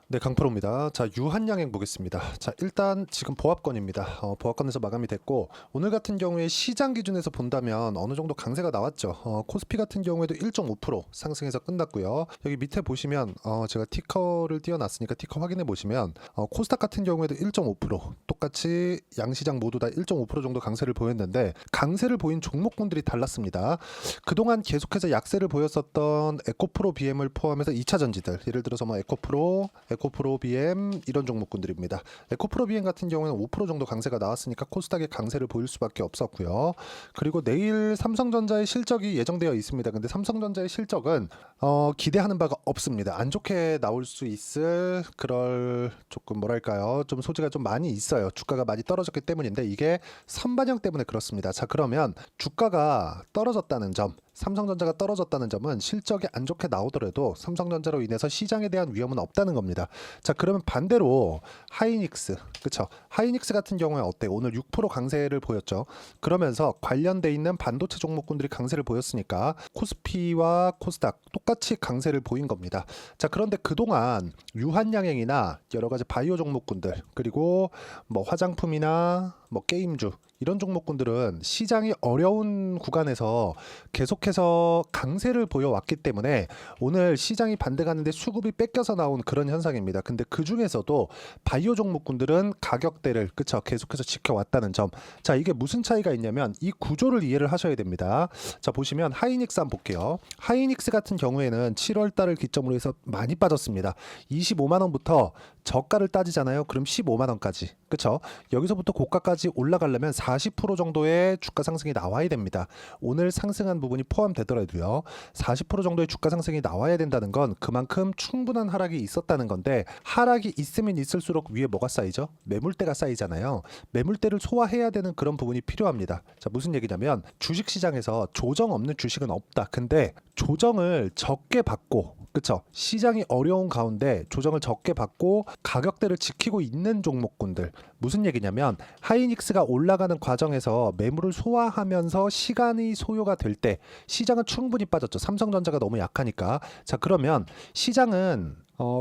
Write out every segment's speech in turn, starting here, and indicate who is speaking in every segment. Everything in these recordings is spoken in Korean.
Speaker 1: 네, 강프로입니다. 자, 유한양행 보겠습니다. 자, 일단 지금 보합권입니다. 보합권에서 마감이 됐고, 오늘 같은 경우에 시장 기준에서 본다면 어느 정도 강세가 나왔죠. 코스피 같은 경우에도 1.5% 상승해서 끝났고요. 여기 밑에 보시면 제가 티커를 띄워놨으니까 티커 확인해 보시면 코스닥 같은 경우에도 1.5% 똑같이 양시장 모두 다 1.5% 정도 강세를 보였는데 강세를 보인 종목군들이 달랐습니다. 그동안 계속해서 약세를 보였었던 에코프로 BM을 포함해서 2차 전지들, 예를 들어서 뭐 에코프로 BM 이런 종목군들입니다. 에코프로 BM 같은 경우에는 5% 정도 강세가 나왔으니까 코스닥의 강세를 보일 수밖에 없었고요. 그리고 내일 삼성전자의 실적이 예정되어 있습니다. 근데 삼성전자의 실적은 기대하는 바가 없습니다. 안 좋게 나올 수 있을 그럴 조금 뭐랄까요, 좀 소지가 좀 많이 있어요. 주가가 많이 떨어졌기 때문인데 이게 선반영 때문에 그렇습니다. 자, 그러면 주가가 떨어졌다는 점, 삼성전자가 떨어졌다는 점은 실적이 안 좋게 나오더라도 삼성전자로 인해서 시장에 대한 위험은 없다는 겁니다. 자, 그러면 반대로 하이닉스, 그쵸? 하이닉스 같은 경우에 어때요? 오늘 6% 강세를 보였죠. 그러면서 관련돼 있는 반도체 종목군들이 강세를 보였으니까 코스피와 코스닥 똑같이 강세를 보인 겁니다. 자, 그런데 그동안 유한양행이나 여러 가지 바이오 종목군들, 그리고 뭐 화장품이나 뭐 게임주 이런 종목군들은 시장이 어려운 구간에서 계속해서 강세를 보여왔기 때문에 오늘 시장이 반등하는데 수급이 뺏겨서 나온 그런 현상입니다. 근데 그 중에서도 바이오 종목군들은 가격대를 그쵸 계속해서 지켜왔다는 점. 자, 이게 무슨 차이가 있냐면 이 구조를 이해를 하셔야 됩니다. 자, 보시면 하이닉스 한번 볼게요. 하이닉스 같은 경우에는 7월 달을 기점으로 해서 많이 빠졌습니다. 25만 원부터 저가를 따지잖아요. 그럼 15만 원까지. 그쵸? 여기서부터 고가까지 올라가려면 40% 정도의 주가 상승이 나와야 됩니다. 오늘 상승한 부분이 포함되더라도요. 40% 정도의 주가 상승이 나와야 된다는 건 그만큼 충분한 하락이 있었다는 건데 하락이 있으면 있을수록 위에 뭐가 쌓이죠? 매물대가 쌓이잖아요. 매물대를 소화해야 되는 그런 부분이 필요합니다. 자, 무슨 얘기냐면 주식시장에서 조정 없는 주식은 없다. 근데 조정을 적게 받고 그쵸? 시장이 어려운 가운데 조정을 적게 받고 가격대를 지키고 있는 종목군들 무슨 얘기냐면 하이닉스가 올라가는 과정에서 매물을 소화하면서 시간이 소요가 될 때 시장은 충분히 빠졌죠. 삼성전자가 너무 약하니까. 자, 그러면 시장은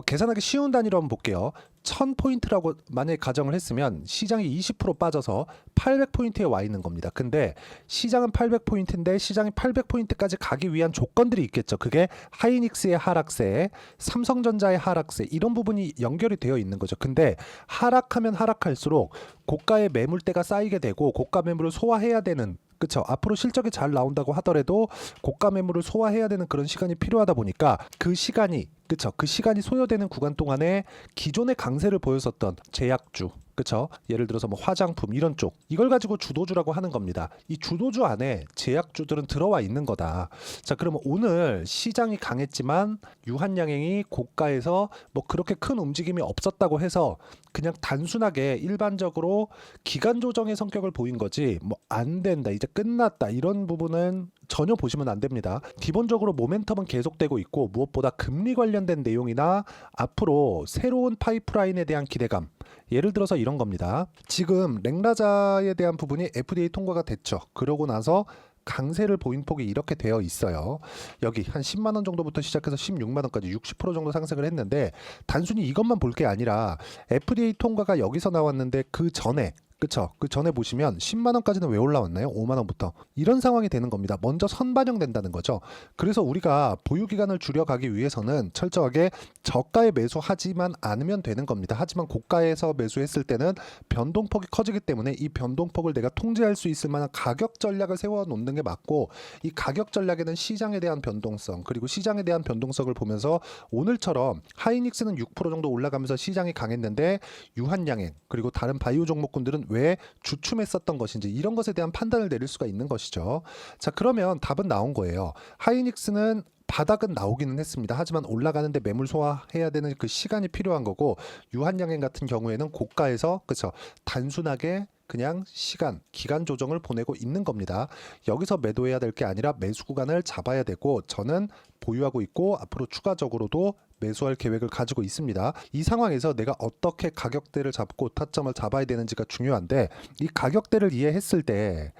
Speaker 1: 계산하기 쉬운 단위로 한번 볼게요. 1000포인트라고 만약에 가정을 했으면 시장이 20% 빠져서 800포인트에 와 있는 겁니다. 근데 시장은 800포인트인데 시장이 800포인트까지 가기 위한 조건들이 있겠죠. 그게 하이닉스의 하락세, 삼성전자의 하락세 이런 부분이 연결이 되어 있는 거죠. 근데 하락하면 하락할수록 고가의 매물대가 쌓이게 되고 고가 매물을 소화해야 되는 그쵸. 앞으로 실적이 잘 나온다고 하더라도 고가 매물을 소화해야 되는 그런 시간이 필요하다 보니까 그 시간이 그쵸. 그 시간이 소요되는 구간 동안에 기존의 강세를 보였었던 제약주 그쵸? 예를 들어서 뭐 화장품 이런 쪽 이걸 가지고 주도주라고 하는 겁니다. 이 주도주 안에 제약주들은 들어와 있는 거다. 자, 그러면 오늘 시장이 강했지만 유한양행이 고가에서 뭐 그렇게 큰 움직임이 없었다고 해서 그냥 단순하게 일반적으로 기간 조정의 성격을 보인 거지 뭐 안 된다 이제 끝났다 이런 부분은 전혀 보시면 안 됩니다. 기본적으로 모멘텀은 계속되고 있고 무엇보다 금리 관련된 내용이나 앞으로 새로운 파이프라인에 대한 기대감 예를 들어서 이런 겁니다. 지금 랭라자에 대한 부분이 FDA 통과가 됐죠. 그러고 나서 강세를 보인 폭이 이렇게 되어 있어요. 여기 한 10만 원 정도부터 시작해서 16만 원까지 60% 정도 상승을 했는데 단순히 이것만 볼 게 아니라 FDA 통과가 여기서 나왔는데 그 전에 그쵸? 그 전에 보시면 10만 원까지는 왜 올라왔나요? 5만 원부터. 이런 상황이 되는 겁니다. 먼저 선반영된다는 거죠. 그래서 우리가 보유 기간을 줄여가기 위해서는 철저하게 저가에 매수하지만 않으면 되는 겁니다. 하지만 고가에서 매수했을 때는 변동폭이 커지기 때문에 이 변동폭을 내가 통제할 수 있을 만한 가격 전략을 세워 놓는 게 맞고 이 가격 전략에는 시장에 대한 변동성 그리고 시장에 대한 변동성을 보면서 오늘처럼 하이닉스는 6% 정도 올라가면서 시장이 강했는데 유한양행 그리고 다른 바이오 종목군들은 왜 주춤했었던 것인지 이런 것에 대한 판단을 내릴 수가 있는 것이죠. 자, 그러면 답은 나온 거예요. 하이닉스는 바닥은 나오기는 했습니다. 하지만 올라가는데 매물 소화해야 되는 그 시간이 필요한 거고 유한양행 같은 경우에는 고가에서 그쵸 단순하게 그냥 시간, 기간 조정을 보내고 있는 겁니다. 여기서 매도해야 될 게 아니라 매수 구간을 잡아야 되고 저는 보유하고 있고 앞으로 추가적으로도 매수할 계획을 가지고 있습니다. 이 상황에서 내가 어떻게 가격대를 잡고 타점을 잡아야 되는지가 중요한데 이 가격대를 이해했을 때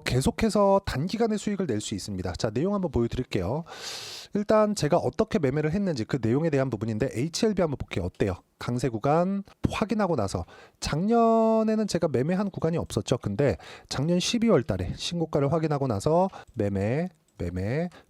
Speaker 1: 계속해서 단기간의 수익을 낼 수 있습니다. 자, 내용 한번 보여드릴게요. 일단 제가 어떻게 매매를 했는지 그 내용에 대한 부분인데 HLB 한번 볼게요. 어때요? 강세 구간 확인하고 나서 작년에는 제가 매매한 구간이 없었죠. 근데 작년 12월 달에 신고가를 확인하고 나서 매매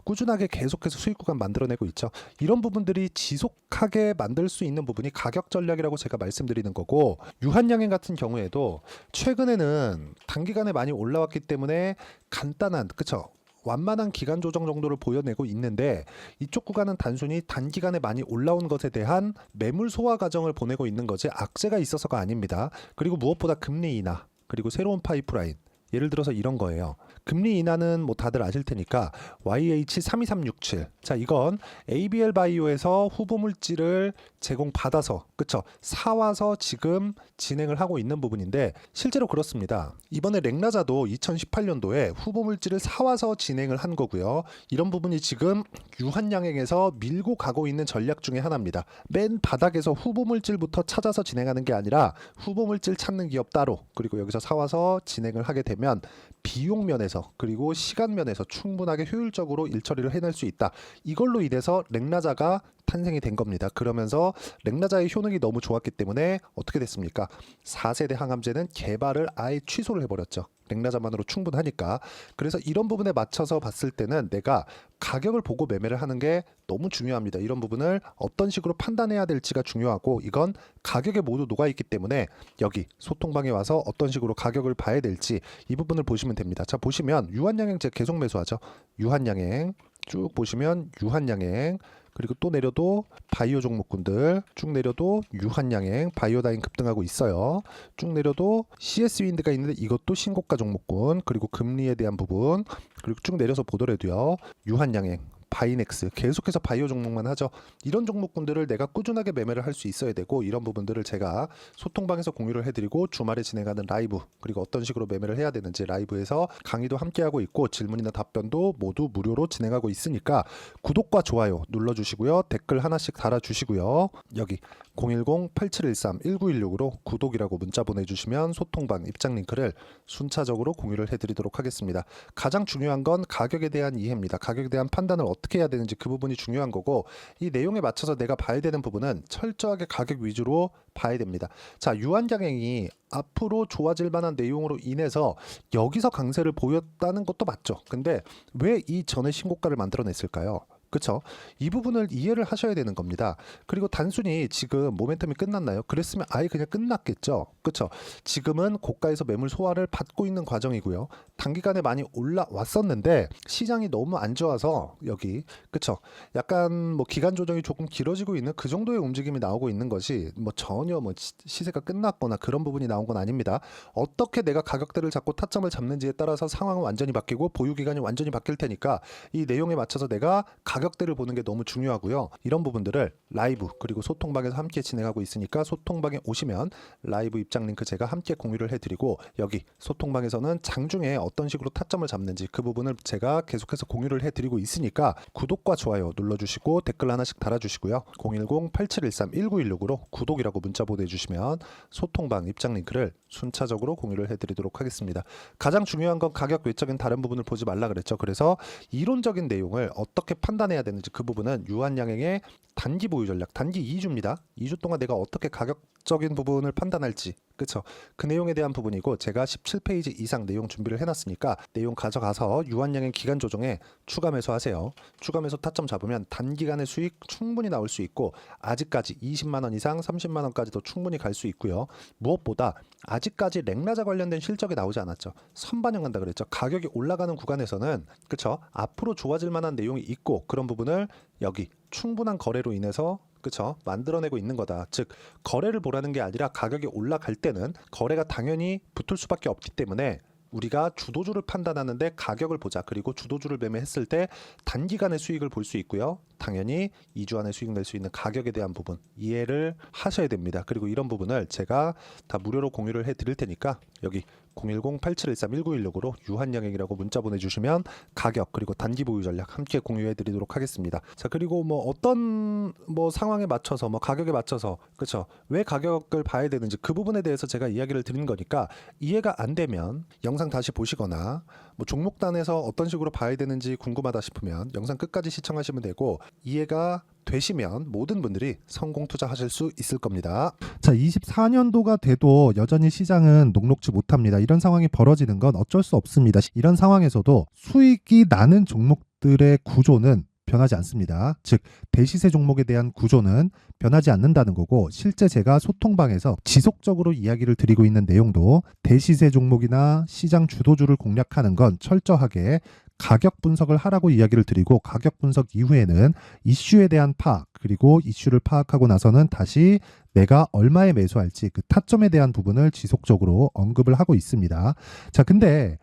Speaker 1: 꾸준하게 계속해서 수익 구간 만들어내고 있죠. 이런 부분들이 지속하게 만들 수 있는 부분이 가격 전략이라고 제가 말씀드리는 거고, 유한양행 같은 경우에도 최근에는 단기간에 많이 올라왔기 때문에 간단한, 그쵸, 완만한 기간 조정 정도를 보여내고 있는데, 이쪽 구간은 단순히 단기간에 많이 올라온 것에 대한 매물 소화 과정을 보내고 있는 거지 악재가 있어서가 아닙니다. 그리고 무엇보다 금리 인하, 그리고 새로운 파이프라인, 예를 들어서 이런 거예요. 금리 인하는 뭐 다들 아실 테니까 YH32367. 자, 이건 ABL 바이오에서 후보 물질을 제공받아서, 그쵸, 사와서 지금 진행을 하고 있는 부분인데, 실제로 그렇습니다. 이번에 렉나자도 2018년도에 후보 물질을 사와서 진행을 한 거고요. 이런 부분이 지금 유한양행에서 밀고 가고 있는 전략 중에 하나입니다. 맨 바닥에서 후보 물질부터 찾아서 진행하는 게 아니라 후보 물질 찾는 기업 따로, 그리고 여기서 사와서 진행을 하게 되면 비용 면에서 그리고 시간 면에서 충분하게 효율적으로 일처리를 해낼 수 있다. 이걸로 인해서 렉나자가 탄생이 된 겁니다. 그러면서 렉나자의 효능이 너무 좋았기 때문에 어떻게 됐습니까? 4세대 항암제는 개발을 아예 취소를 해버렸죠. 렉나자만으로 충분하니까. 그래서 이런 부분에 맞춰서 봤을 때는 내가 가격을 보고 매매를 하는 게 너무 중요합니다. 이런 부분을 어떤 식으로 판단해야 될지가 중요하고, 이건 가격에 모두 녹아있기 때문에 여기 소통방에 와서 어떤 식으로 가격을 봐야 될지 이 부분을 보시면 됩니다. 자, 보시면 유한양행 제가 계속 매수하죠. 유한양행 쭉 보시면 유한양행, 그리고 또 내려도 바이오 종목군들 쭉 내려도 유한양행, 바이오다인 급등하고 있어요. 쭉 내려도 CS윈드가 있는데 이것도 신고가 종목군, 그리고 금리에 대한 부분, 그리고 쭉 내려서 보더라도요, 유한양행, 바이넥스 계속해서 바이오 종목만 하죠. 이런 종목군들을 내가 꾸준하게 매매를 할 수 있어야 되고, 이런 부분들을 제가 소통방에서 공유를 해드리고, 주말에 진행하는 라이브, 그리고 어떤 식으로 매매를 해야 되는지 라이브에서 강의도 함께 하고 있고, 질문이나 답변도 모두 무료로 진행하고 있으니까 구독과 좋아요 눌러주시고요, 댓글 하나씩 달아주시고요, 여기 010-8713-1916으로 구독이라고 문자 보내주시면 소통방 입장 링크를 순차적으로 공유를 해드리도록 하겠습니다. 가장 중요한 건 가격에 대한 이해입니다. 가격에 대한 판단을 어떻게 해야 되는지 그 부분이 중요한 거고, 이 내용에 맞춰서 내가 봐야 되는 부분은 철저하게 가격 위주로 봐야 됩니다. 자, 유한양행이 앞으로 좋아질 만한 내용으로 인해서 여기서 강세를 보였다는 것도 맞죠. 근데 왜 이 전에 신고가를 만들어냈을까요? 그쵸? 이 부분을 이해를 하셔야 되는 겁니다. 그리고 단순히 지금 모멘텀이 끝났나요? 그랬으면 아예 그냥 끝났겠죠. 그쵸? 지금은 고가에서 매물 소화를 받고 있는 과정이고요. 단기간에 많이 올라왔었는데 시장이 너무 안 좋아서 여기, 그쵸? 약간 뭐 기간 조정이 조금 길어지고 있는 그 정도의 움직임이 나오고 있는 것이 뭐 전혀 뭐 시세가 끝났거나 그런 부분이 나온 건 아닙니다. 어떻게 내가 가격대를 잡고 타점을 잡는지에 따라서 상황은 완전히 바뀌고 보유 기간이 완전히 바뀔 테니까 이 내용에 맞춰서 내가 가격대를 보는 게 너무 중요하고요. 이런 부분들을 라이브 그리고 소통방에서 함께 진행하고 있으니까 소통방에 오시면 라이브 입장 링크 제가 함께 공유를 해드리고, 여기 소통방에서는 장중에 어떤 식으로 타점을 잡는지 그 부분을 제가 계속해서 공유를 해드리고 있으니까 구독과 좋아요 눌러주시고 댓글 하나씩 달아주시고요. 010-8713-1916으로 구독이라고 문자 보내주시면 소통방 입장 링크를 순차적으로 공유를 해드리도록 하겠습니다. 가장 중요한 건 가격 외적인 다른 부분을 보지 말라 그랬죠. 그래서 이론적인 내용을 어떻게 판단해야 되는지 그 부분은 유한양행의 단기 보유 전략, 단기 2주입니다. 2주 동안 내가 어떻게 가격적인 부분을 판단할지, 그쵸? 그 내용에 대한 부분이고, 제가 17페이지 이상 내용 준비를 해놨으니까 내용 가져가서 유한양행 기간 조정에 추가 매수하세요. 추가 매수 타점 잡으면 단기간의 수익 충분히 나올 수 있고, 아직까지 20만 원 이상 30만 원까지도 충분히 갈 수 있고요. 무엇보다 아직까지 렉나자 관련된 실적이 나오지 않았죠. 선반영한다 그랬죠. 가격이 올라가는 구간에서는, 그쵸, 앞으로 좋아질 만한 내용이 있고, 그런 부분을 여기 충분한 거래로 인해서, 그쵸, 만들어내고 있는 거다. 즉 거래를 보라는 게 아니라 가격이 올라갈 때는 거래가 당연히 붙을 수밖에 없기 때문에 우리가 주도주를 판단하는데 가격을 보자. 그리고 주도주를 매매했을 때 단기간의 수익을 볼 수 있고요. 당연히 2주 안에 수익 낼 수 있는 가격에 대한 부분 이해를 하셔야 됩니다. 그리고 이런 부분을 제가 다 무료로 공유를 해드릴 테니까 여기 010-8713-1916으로 유한양행이라고 문자 보내주시면 가격 그리고 단기 보유 전략 함께 공유해드리도록 하겠습니다. 자, 그리고 뭐 어떤 뭐 상황에 맞춰서 뭐 가격에 맞춰서, 그렇죠, 왜 가격을 봐야 되는지 그 부분에 대해서 제가 이야기를 드리는 거니까 이해가 안 되면 영상 다시 보시거나 뭐 종목단에서 어떤 식으로 봐야 되는지 궁금하다 싶으면 영상 끝까지 시청하시면 되고, 이해가 되시면 모든 분들이 성공 투자하실 수 있을 겁니다. 자, 24년도가 돼도 여전히 시장은 녹록지 못합니다. 이런 상황이 벌어지는 건 어쩔 수 없습니다. 이런 상황에서도 수익이 나는 종목들의 구조는 변하지 않습니다. 즉, 대시세 종목에 대한 구조는 변하지 않는다는 거고, 실제 제가 소통방에서 지속적으로 이야기를 드리고 있는 내용도 대시세 종목이나 시장 주도주를 공략하는 건 철저하게 가격 분석을 하라고 이야기를 드리고, 가격 분석 이후에는 이슈에 대한 파악, 그리고 이슈를 파악하고 나서는 다시 내가 얼마에 매수할지 그 타점에 대한 부분을 지속적으로 언급을 하고 있습니다. 자, 근데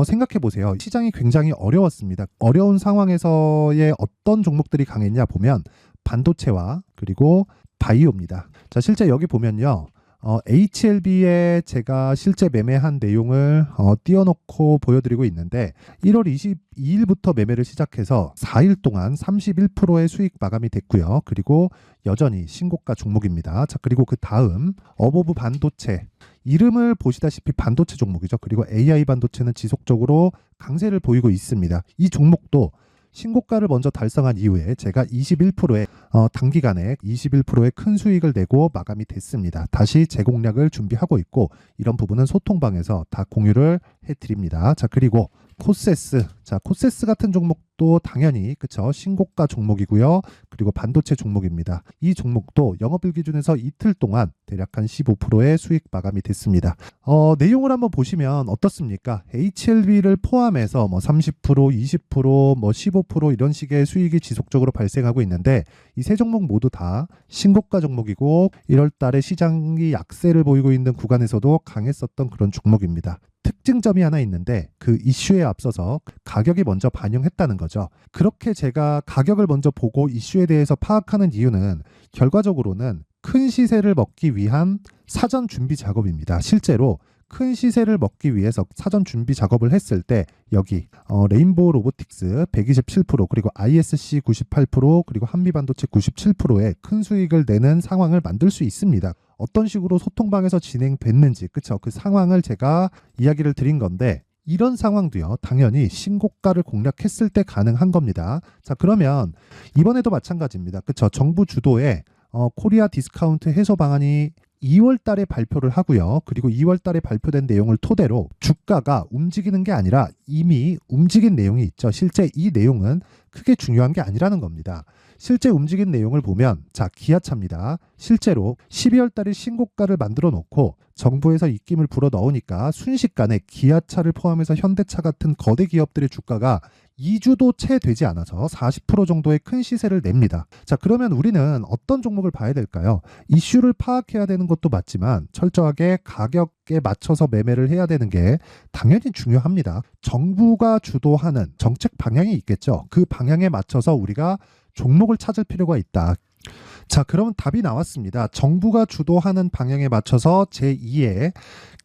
Speaker 1: 생각해 보세요. 시장이 굉장히 어려웠습니다. 어려운 상황에서의 어떤 종목들이 강했냐 보면 반도체와 그리고 바이오입니다. 자, 실제 여기 보면요. HLB에 제가 실제 매매한 내용을 띄워놓고 보여드리고 있는데, 1월 22일부터 매매를 시작해서 4일 동안 31%의 수익 마감이 됐고요. 그리고 여전히 신고가 종목입니다. 자, 그리고 그 다음 어보브 반도체, 이름을 보시다시피 반도체 종목이죠. 그리고 AI 반도체는 지속적으로 강세를 보이고 있습니다. 이 종목도 신고가를 먼저 달성한 이후에 제가 21%의 단기간에 21%의 큰 수익을 내고 마감이 됐습니다. 다시 재공략을 준비하고 있고, 이런 부분은 소통방에서 다 공유를 해드립니다. 자, 그리고 코세스. 자, 코세스 같은 종목도 당연히 그쵸, 신고가 종목이고요. 그리고 반도체 종목입니다. 이 종목도 영업일 기준에서 이틀 동안 대략 한 15%의 수익 마감이 됐습니다. 내용을 한번 보시면 어떻습니까? HLB를 포함해서 뭐 30%, 20%, 뭐 15% 이런 식의 수익이 지속적으로 발생하고 있는데, 이 세 종목 모두 다 신고가 종목이고 1월 달에 시장이 약세를 보이고 있는 구간에서도 강했었던 그런 종목입니다. 특징점이 하나 있는데, 그 이슈에 앞서서 가격이 먼저 반영했다는 거죠. 그렇게 제가 가격을 먼저 보고 이슈에 대해서 파악하는 이유는 결과적으로는 큰 시세를 먹기 위한 사전 준비 작업입니다. 실제로 큰 시세를 먹기 위해서 사전 준비 작업을 했을 때 여기 레인보우 로보틱스 127%, 그리고 ISC 98%, 그리고 한미반도체 97%의 큰 수익을 내는 상황을 만들 수 있습니다. 어떤 식으로 소통방에서 진행됐는지, 그쵸? 그 상황을 제가 이야기를 드린 건데, 이런 상황도요, 당연히 신고가를 공략했을 때 가능한 겁니다. 자, 그러면 이번에도 마찬가지입니다. 그쵸? 정부 주도의 코리아 디스카운트 해소 방안이 2월 달에 발표를 하고요. 그리고 2월 달에 발표된 내용을 토대로 주가가 움직이는 게 아니라 이미 움직인 내용이 있죠. 실제 이 내용은 크게 중요한 게 아니라는 겁니다. 실제 움직인 내용을 보면, 자, 기아차입니다. 실제로 12월 달에 신고가를 만들어 놓고 정부에서 입김을 불어 넣으니까 순식간에 기아차를 포함해서 현대차 같은 거대 기업들의 주가가 2주도 채 되지 않아서 40% 정도의 큰 시세를 냅니다. 자, 그러면 우리는 어떤 종목을 봐야 될까요? 이슈를 파악해야 되는 것도 맞지만 철저하게 가격에 맞춰서 매매를 해야 되는 게 당연히 중요합니다. 정부가 주도하는 정책 방향이 있겠죠. 그 방향에 맞춰서 우리가 종목을 찾을 필요가 있다. 자, 그러면 답이 나왔습니다. 정부가 주도하는 방향에 맞춰서 제2의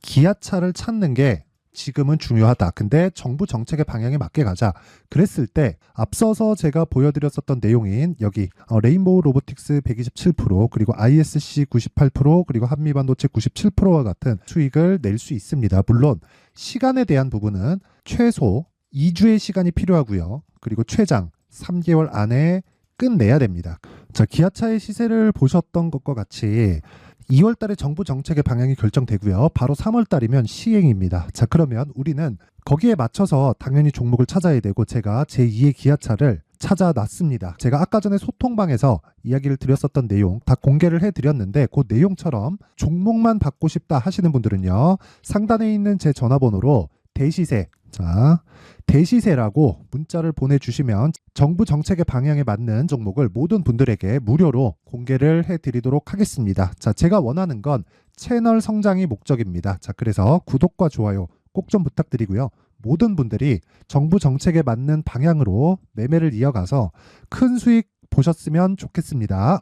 Speaker 1: 기아차를 찾는 게 지금은 중요하다. 근데 정부 정책의 방향에 맞게 가자. 그랬을 때 앞서서 제가 보여드렸었던 내용인 여기 레인보우 로보틱스 127%, 그리고 ISC 98%, 그리고 한미반도체 97%와 같은 수익을 낼 수 있습니다. 물론 시간에 대한 부분은 최소 2주의 시간이 필요하고요. 그리고 최장 3개월 안에 끝내야 됩니다. 자, 기아차의 시세를 보셨던 것과 같이 2월 달에 정부 정책의 방향이 결정되고요. 바로 3월 달이면 시행입니다. 자, 그러면 우리는 거기에 맞춰서 당연히 종목을 찾아야 되고, 제가 제2의 기아차를 찾아놨습니다. 제가 아까 전에 소통방에서 이야기를 드렸었던 내용 다 공개를 해드렸는데, 그 내용처럼 종목만 받고 싶다 하시는 분들은요, 상단에 있는 제 전화번호로 대시세, 자, 대시세라고 문자를 보내주시면 정부 정책의 방향에 맞는 종목을 모든 분들에게 무료로 공개를 해드리도록 하겠습니다. 자, 제가 원하는 건 채널 성장이 목적입니다. 자, 그래서 구독과 좋아요 꼭 좀 부탁드리고요. 모든 분들이 정부 정책에 맞는 방향으로 매매를 이어가서 큰 수익 보셨으면 좋겠습니다.